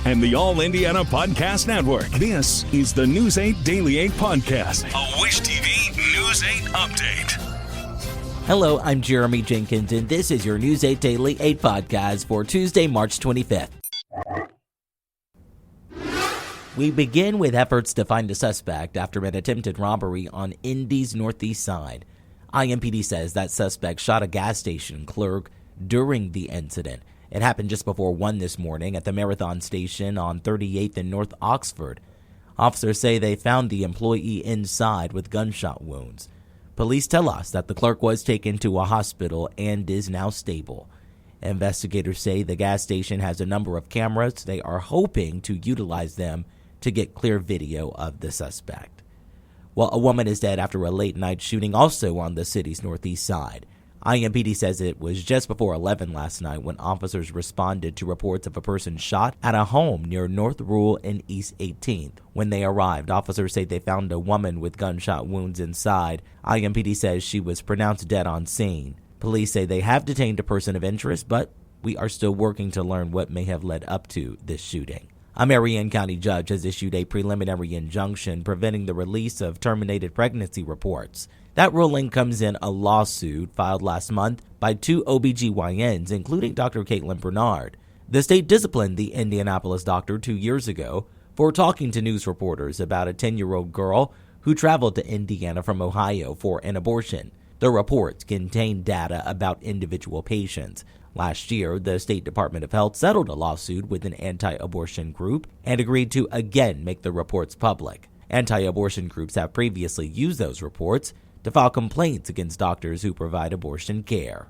and the All Indiana Podcast Network. This is the News 8 Daily 8 Podcast, a Wish TV News 8 update. Hello, I'm Jeremy Jenkins, and this is your News 8 Daily 8 Podcast for Tuesday, March 25th. We begin with efforts to find a suspect after an attempted robbery on Indy's northeast side. IMPD says that suspect shot a gas station clerk during the incident. It happened just before 1 this morning at the Marathon station on 38th and North Oxford. Officers say they found the employee inside with gunshot wounds. Police tell us that the clerk was taken to a hospital and is now stable. Investigators say the gas station has a number of cameras. They are hoping to utilize them to get clear video of the suspect. Well, a woman is dead after a late-night shooting also on the city's northeast side. IMPD says it was just before 11 last night when officers responded to reports of a person shot at a home near North Rural and East 18th. When they arrived, officers say they found a woman with gunshot wounds inside. IMPD says she was pronounced dead on scene. Police say they have detained a person of interest, but we are still working to learn what may have led up to this shooting. A Marion County judge has issued a preliminary injunction preventing the release of terminated pregnancy reports. That ruling comes in a lawsuit filed last month by 2 OBGYNs, including Dr. Caitlin Bernard. The state disciplined the Indianapolis doctor 2 years ago for talking to news reporters about a 10-year-old girl who traveled to Indiana from Ohio for an abortion. The reports contain data about individual patients. Last year, the State Department of Health settled a lawsuit with an anti-abortion group and agreed to again make the reports public. Anti-abortion groups have previously used those reports to file complaints against doctors who provide abortion care.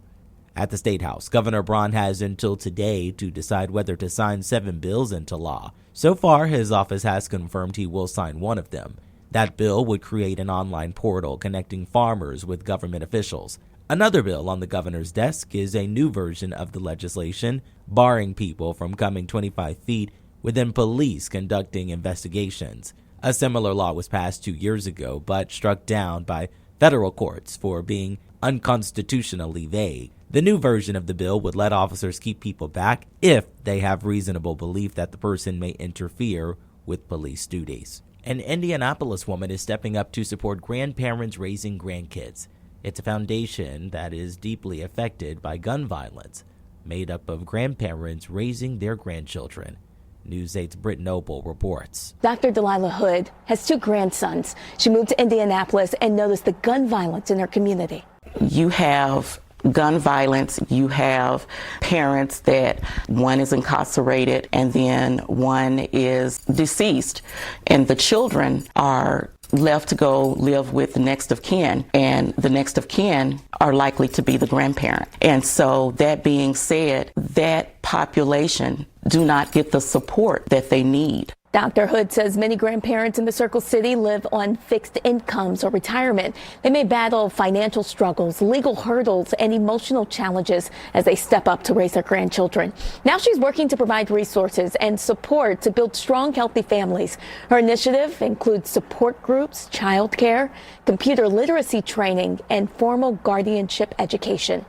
At the State House, Governor Braun has until today to decide whether to sign 7 bills into law. So far, his office has confirmed he will sign one of them. That bill would create an online portal connecting farmers with government officials. Another bill on the governor's desk is a new version of the legislation barring people from coming 25 feet within police conducting investigations. A similar law was passed 2 years ago, but struck down by federal courts for being unconstitutionally vague. The new version of the bill would let officers keep people back if they have reasonable belief that the person may interfere with police duties. An Indianapolis woman is stepping up to support grandparents raising grandkids. It's a foundation that is deeply affected by gun violence, made up of grandparents raising their grandchildren. News 8's Britt Noble reports. Dr. Delilah Hood has 2 grandsons. She moved to Indianapolis and noticed the gun violence in her community. You have gun violence, you have parents that one is incarcerated and then one is deceased, and the children are left to go live with the next of kin, and the next of kin are likely to be the grandparent. And so that being said, that population do not get the support that they need. Dr. Hood says many grandparents in the Circle City live on fixed incomes or retirement. They may battle financial struggles, legal hurdles, and emotional challenges as they step up to raise their grandchildren. Now she's working to provide resources and support to build strong, healthy families. Her initiative includes support groups, childcare, computer literacy training, and formal guardianship education.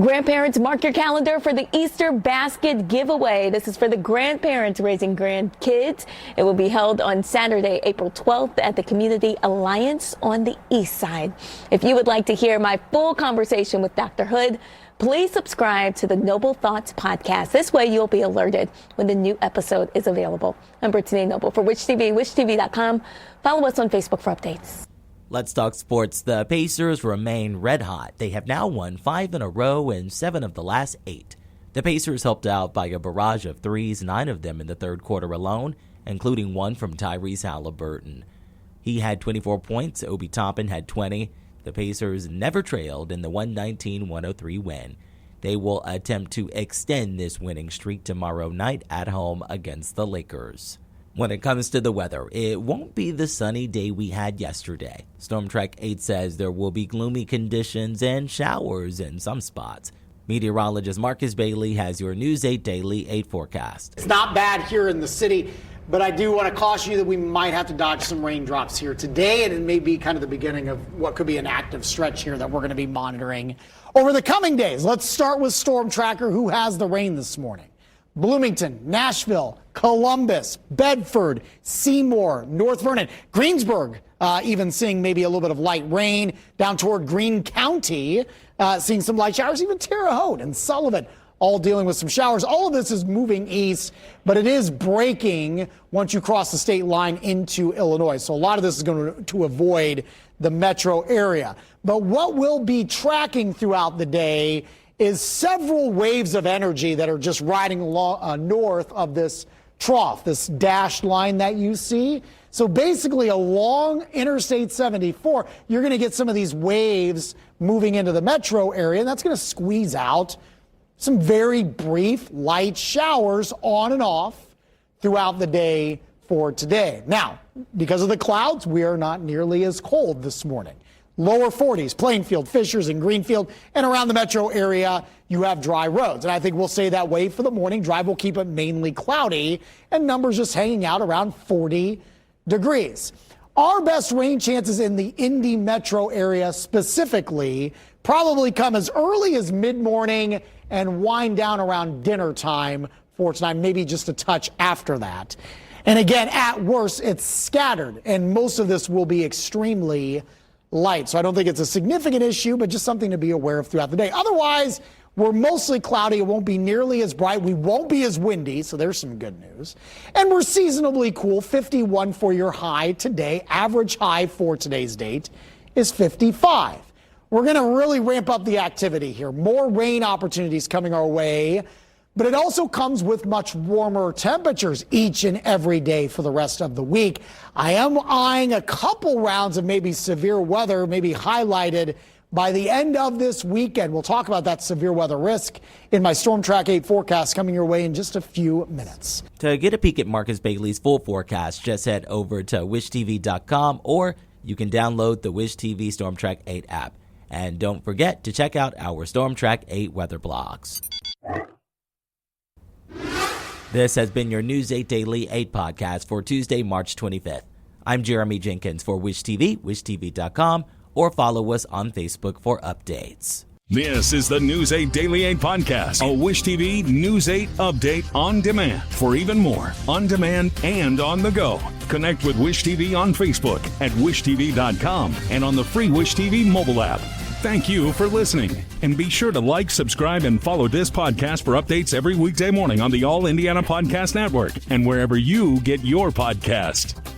Grandparents, mark your calendar for the Easter basket giveaway. This is for the grandparents raising grandkids. It will be held on Saturday, April 12th at the Community Alliance on the East Side. If you would like to hear my full conversation with Dr. Hood, please subscribe to the Noble Thoughts podcast. This way you'll be alerted when the new episode is available. I'm Brittany Noble for Wish TV, wishtv.com. Follow us on Facebook for updates. Let's talk sports. The Pacers remain red hot. They have now won 5 in a row and 7 of the last 8. The Pacers helped out by a barrage of threes, 9 of them in the third quarter alone, including one from Tyrese Halliburton. He had 24 points. Obi Toppin had 20. The Pacers never trailed in the 119-103 win. They will attempt to extend this winning streak tomorrow night at home against the Lakers. When it comes to the weather, it won't be the sunny day we had yesterday. Storm Track 8 says there will be gloomy conditions and showers in some spots. Meteorologist Marcus Bailey has your News 8 Daily 8 forecast. It's not bad here in the city, but I do want to caution you that we might have to dodge some raindrops here today, and it may be kind of the beginning of what could be an active stretch here that we're going to be monitoring over the coming days. Let's start with Storm Tracker, who has the rain this morning. Bloomington, Nashville, Columbus, Bedford, Seymour, North Vernon, Greensburg, even seeing maybe a little bit of light rain down toward Greene County, seeing some light showers, even Terre Haute and Sullivan, all dealing with some showers. All of this is moving east, but it is breaking once you cross the state line into Illinois. So a lot of this is going to avoid the metro area. But what we'll be tracking throughout the day is several waves of energy that are just riding along, north of this trough, this dashed line that you see. So basically along Interstate 74, you're going to get some of these waves moving into the metro area, and that's going to squeeze out some very brief light showers on and off throughout the day for today. Now, because of the clouds, we are not nearly as cold this morning. Lower 40s, Plainfield, Fishers, and Greenfield, and around the metro area, you have dry roads. And I think we'll stay that way for the morning. Drive will keep it mainly cloudy, and numbers just hanging out around 40 degrees. Our best rain chances in the Indy metro area specifically probably come as early as mid-morning and wind down around dinner time for tonight, maybe just a touch after that. And again, at worst, it's scattered, and most of this will be extremely light. So I don't think it's a significant issue, but just something to be aware of throughout the day. Otherwise, we're mostly cloudy. It won't be nearly as bright. We won't be as windy, so there's some good news. And we're seasonably cool, 51 for your high today. Average high for today's date is 55. We're going to really ramp up the activity here. More rain opportunities coming our way, but it also comes with much warmer temperatures each and every day for the rest of the week. I am eyeing a couple rounds of maybe severe weather, maybe highlighted by the end of this weekend. We'll talk about that severe weather risk in my Storm Track 8 forecast coming your way in just a few minutes. To get a peek at Marcus Bailey's full forecast, just head over to wishtv.com, or you can download the Wish TV Storm Track 8 app. And don't forget to check out our Storm Track 8 weather blogs. This has been your News 8 Daily 8 podcast for Tuesday, March 25th. I'm Jeremy Jenkins for Wish TV, wishtv.com, or follow us on Facebook for updates. This is the News 8 Daily 8 podcast, a Wish TV News 8 update on demand. For even more, on demand and on the go, connect with Wish TV on Facebook at wishtv.com and on the free Wish TV mobile app. Thank you for listening, and be sure to like, subscribe, and follow this podcast for updates every weekday morning on the All Indiana Podcast Network and wherever you get your podcast.